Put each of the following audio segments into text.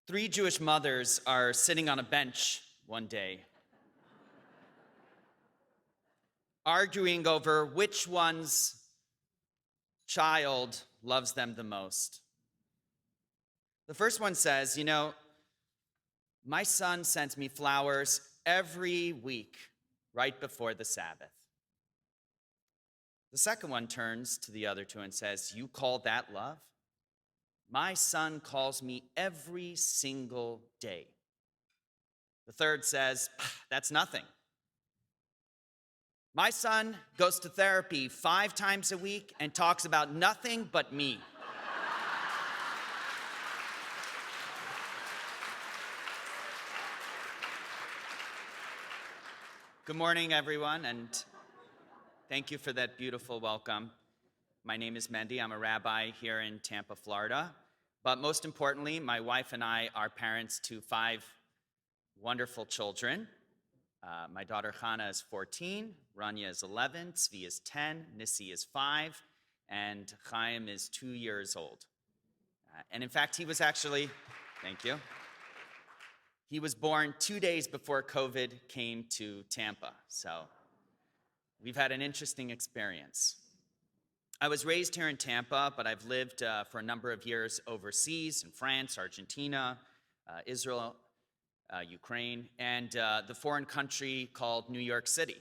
Three Jewish mothers are sitting on a bench one day, arguing over which one's child loves them the most. The first one says, my son sends me flowers every week right before the Sabbath. The second one turns to the other two and says, you call that love? My son calls me every single day. The third says, that's nothing. My son goes to therapy 5 times a week and talks about nothing but me. Good morning, everyone, and thank you for that beautiful welcome. My name is Mendy. I'm a rabbi here in Tampa, Florida. But most importantly, my wife and I are parents to 5 wonderful children. My daughter Hannah is 14, Rania is 11, Tzvi is 10, Nissi is 5, and Chaim is 2 years old. And in fact, he was actually, thank you, he was born 2 days before COVID came to Tampa. So we've had an interesting experience. I was raised here in Tampa, but I've lived for a number of years overseas in France, Argentina, Israel, Ukraine, and the foreign country called New York City.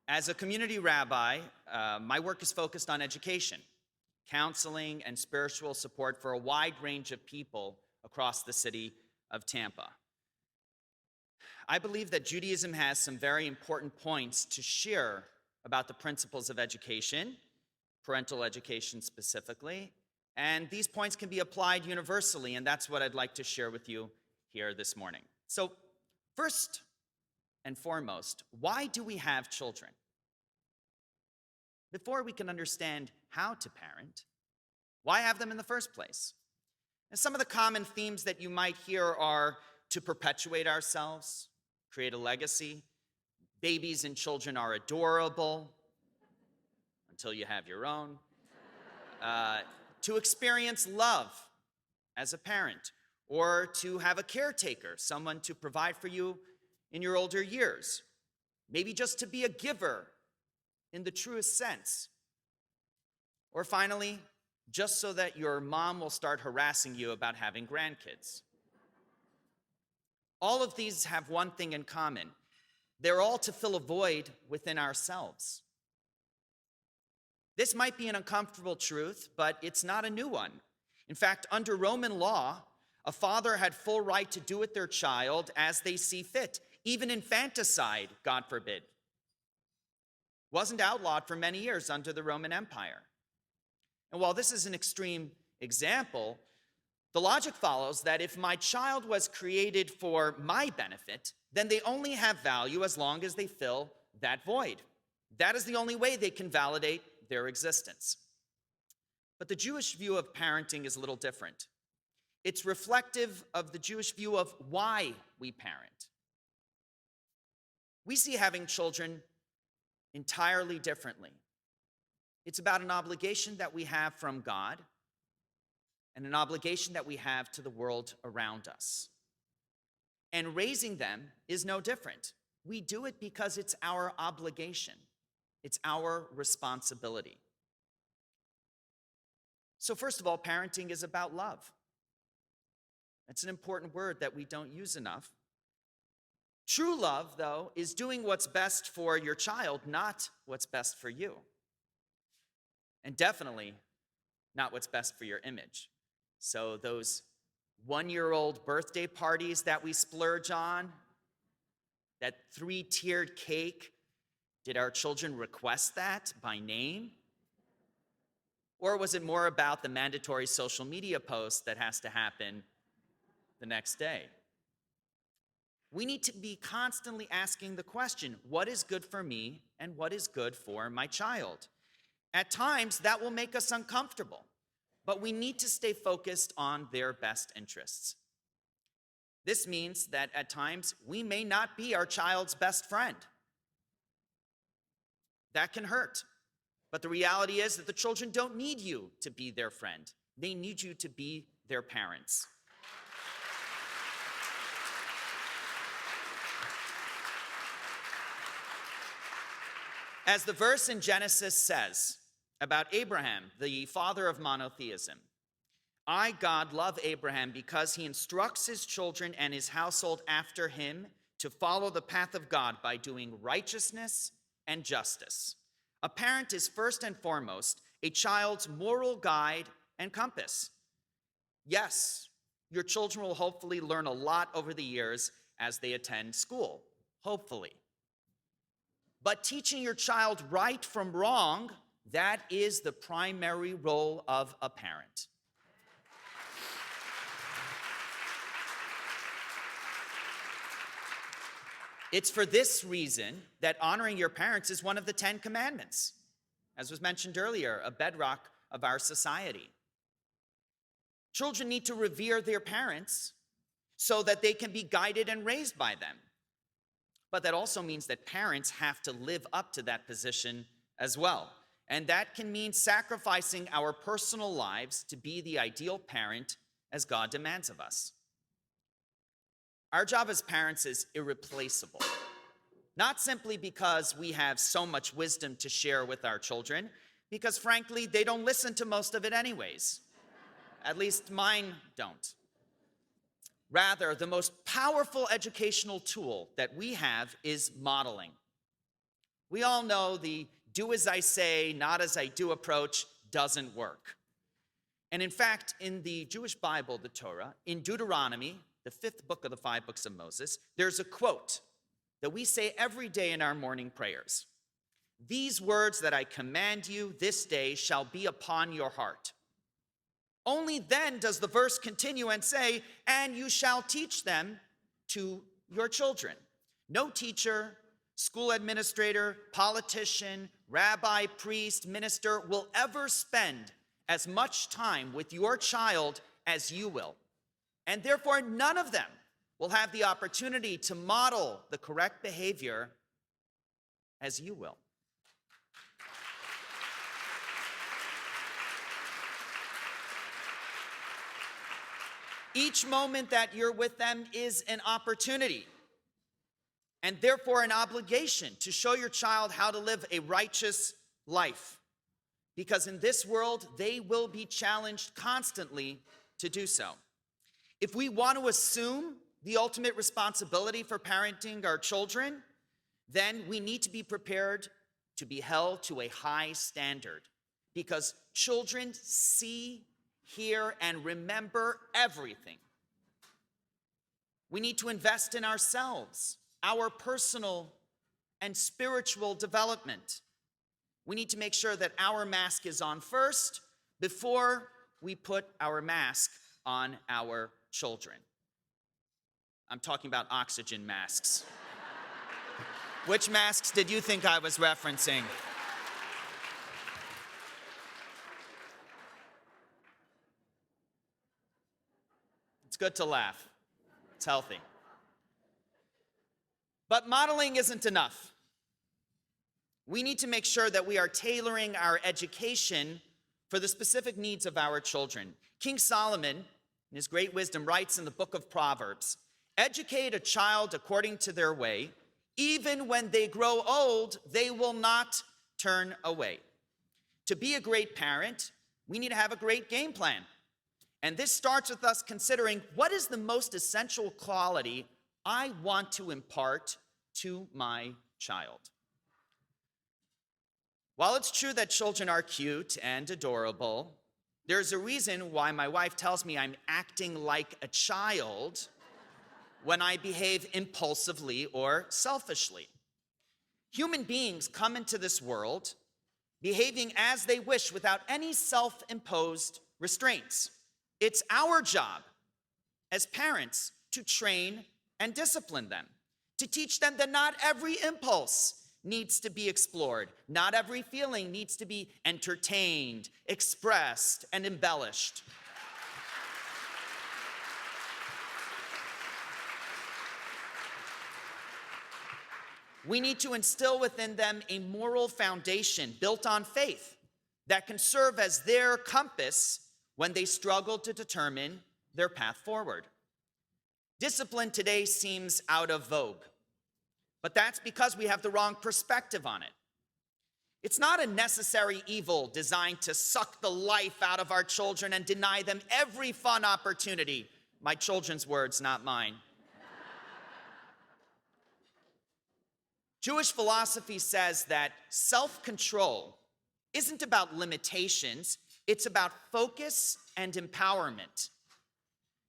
As a community rabbi, my work is focused on education, counseling, and spiritual support for a wide range of people across the city of Tampa. I believe that Judaism has some very important points to share about the principles of education, parental education specifically, and these points can be applied universally, and that's what I'd like to share with you here this morning. So first and foremost, why do we have children? Before we can understand how to parent, why have them in the first place? And some of the common themes that you might hear are to perpetuate ourselves, create a legacy. Babies and children are adorable until you have your own. To experience love as a parent, or to have a caretaker, someone to provide for you in your older years. Maybe just to be a giver in the truest sense. Or finally, just so that your mom will start harassing you about having grandkids. All of these have one thing in common. They're all to fill a void within ourselves. This might be an uncomfortable truth, but it's not a new one. In fact, under Roman law, a father had full right to do with their child as they see fit, even infanticide, God forbid. Wasn't outlawed for many years under the Roman Empire. And while this is an extreme example, the logic follows that if my child was created for my benefit, then they only have value as long as they fill that void. That is the only way they can validate their existence. But the Jewish view of parenting is a little different. It's reflective of the Jewish view of why we parent. We see having children entirely differently. It's about an obligation that we have from God and an obligation that we have to the world around us. And raising them is no different. We do it because it's our obligation. It's our responsibility. So first of all, parenting is about love. That's an important word that we don't use enough. True love, though, is doing what's best for your child, not what's best for you. And definitely not what's best for your image. So those 1-year-old birthday parties that we splurge on, that 3-tiered cake, did our children request that by name? Or was it more about the mandatory social media post that has to happen the next day? We need to be constantly asking the question, what is good for me and what is good for my child? At times, that will make us uncomfortable, but we need to stay focused on their best interests. This means that at times, we may not be our child's best friend. That can hurt, but the reality is that the children don't need you to be their friend. They need you to be their parents. As the verse in Genesis says about Abraham, the father of monotheism, I, God, love Abraham because he instructs his children and his household after him to follow the path of God by doing righteousness and justice. A parent is first and foremost a child's moral guide and compass. Yes, your children will hopefully learn a lot over the years as they attend school, hopefully. But teaching your child right from wrong, that is the primary role of a parent. It's for this reason that honoring your parents is one of the 10 commandments, as was mentioned earlier, a bedrock of our society. Children need to revere their parents so that they can be guided and raised by them. But that also means that parents have to live up to that position as well. And that can mean sacrificing our personal lives to be the ideal parent as God demands of us. Our job as parents is irreplaceable, not simply because we have so much wisdom to share with our children, because frankly, they don't listen to most of it anyways. At least mine don't. Rather, the most powerful educational tool that we have is modeling. We all know the do as I say, not as I do approach doesn't work. And in fact, in the Jewish Bible, the Torah, in Deuteronomy, the 5th book of the 5 books of Moses, there's a quote that we say every day in our morning prayers. These words that I command you this day shall be upon your heart. Only then does the verse continue and say, and you shall teach them to your children. No teacher, school administrator, politician, rabbi, priest, minister will ever spend as much time with your child as you will. And therefore, none of them will have the opportunity to model the correct behavior as you will. Each moment that you're with them is an opportunity and therefore an obligation to show your child how to live a righteous life. Because in this world, they will be challenged constantly to do so. If we want to assume the ultimate responsibility for parenting our children, then we need to be prepared to be held to a high standard, because children see, hear, and remember everything. We need to invest in ourselves, our personal and spiritual development. We need to make sure that our mask is on first before we put our mask on our children. I'm talking about oxygen masks. Which masks did you think I was referencing? It's good to laugh. It's healthy. But modeling isn't enough. We need to make sure that we are tailoring our education for the specific needs of our children. King Solomon, in his great wisdom, writes in the book of Proverbs, educate a child according to their way. Even when they grow old, they will not turn away. To be a great parent, we need to have a great game plan. And this starts with us considering what is the most essential quality I want to impart to my child. While it's true that children are cute and adorable, there's a reason why my wife tells me I'm acting like a child when I behave impulsively or selfishly. Human beings come into this world behaving as they wish without any self-imposed restraints. It's our job as parents to train and discipline them, to teach them that not every impulse needs to be explored. Not every feeling needs to be entertained, expressed, and embellished. We need to instill within them a moral foundation built on faith that can serve as their compass when they struggle to determine their path forward. Discipline today seems out of vogue, but that's because we have the wrong perspective on it. It's not a necessary evil designed to suck the life out of our children and deny them every fun opportunity. My children's words, not mine. Jewish philosophy says that self-control isn't about limitations, it's about focus and empowerment.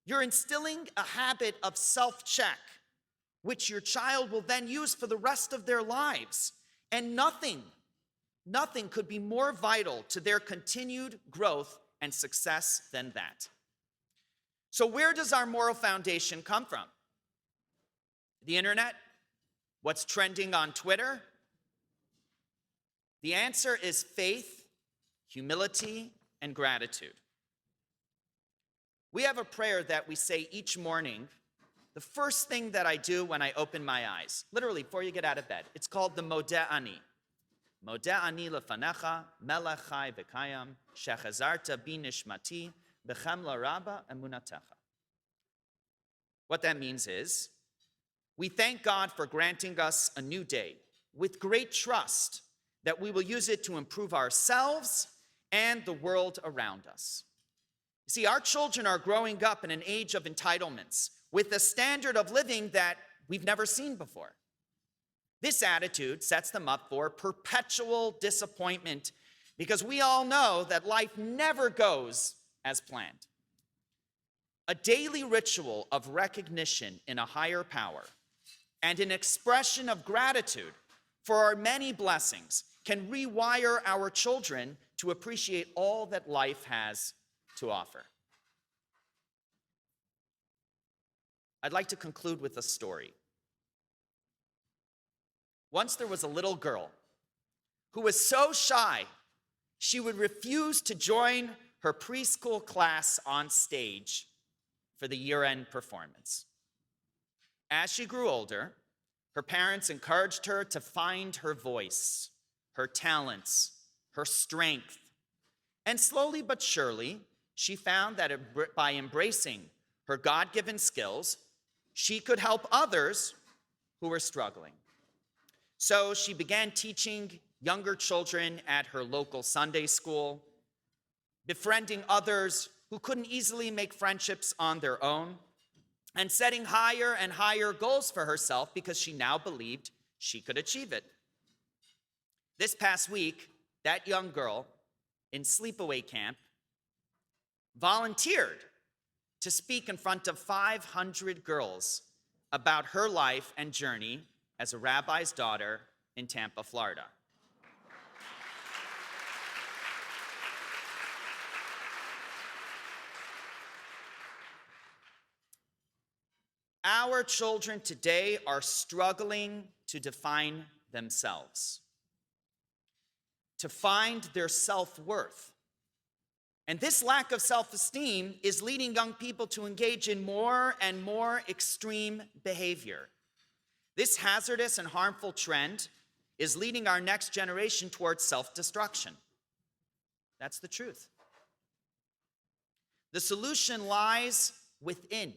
You're instilling a habit of self-check, which your child will then use for the rest of their lives. And nothing could be more vital to their continued growth and success than that. So where does our moral foundation come from? The internet? What's trending on Twitter? The answer is faith, humility, and gratitude. We have a prayer that we say each morning, the first thing that I do when I open my eyes, literally before you get out of bed. It's called the Modeh Ani. Modeh Ani lefanecha, melech chai v'kayam, shechazarta bi nishmati, b'chem rabba emunatecha. What that means is, we thank God for granting us a new day with great trust that we will use it to improve ourselves and the world around us. You see, our children are growing up in an age of entitlements with a standard of living that we've never seen before. This attitude sets them up for perpetual disappointment because we all know that life never goes as planned. A daily ritual of recognition in a higher power and an expression of gratitude for our many blessings can rewire our children to appreciate all that life has to offer. I'd like to conclude with a story. Once there was a little girl who was so shy, she would refuse to join her preschool class on stage for the year-end performance. As she grew older, her parents encouraged her to find her voice, her talents, her strength. And slowly but surely, she found that by embracing her God-given skills, she could help others who were struggling. So she began teaching younger children at her local Sunday school, befriending others who couldn't easily make friendships on their own, and setting higher and higher goals for herself because she now believed she could achieve it. This past week, that young girl in sleepaway camp volunteered to speak in front of 500 girls about her life and journey as a rabbi's daughter in Tampa, Florida. Our children today are struggling to define themselves, to find their self-worth. And this lack of self-esteem is leading young people to engage in more and more extreme behavior. This hazardous and harmful trend is leading our next generation towards self-destruction. That's the truth. The solution lies within.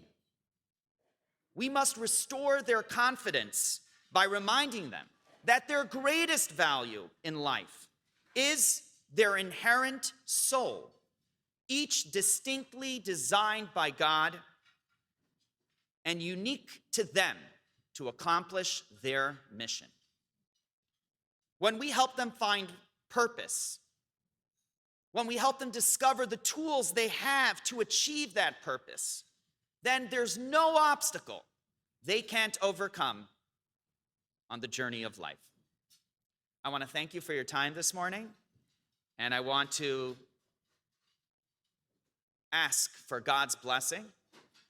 We must restore their confidence by reminding them that their greatest value in life is their inherent soul, each distinctly designed by God and unique to them to accomplish their mission. When we help them find purpose, when we help them discover the tools they have to achieve that purpose, then there's no obstacle they can't overcome on the journey of life. I want to thank you for your time this morning, and I want to ask for God's blessing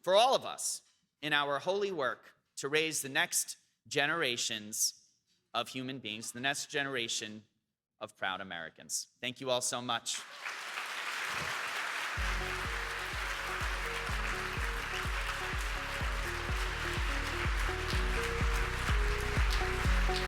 for all of us in our holy work to raise the next generations of human beings, the next generation of proud Americans. Thank you all so much.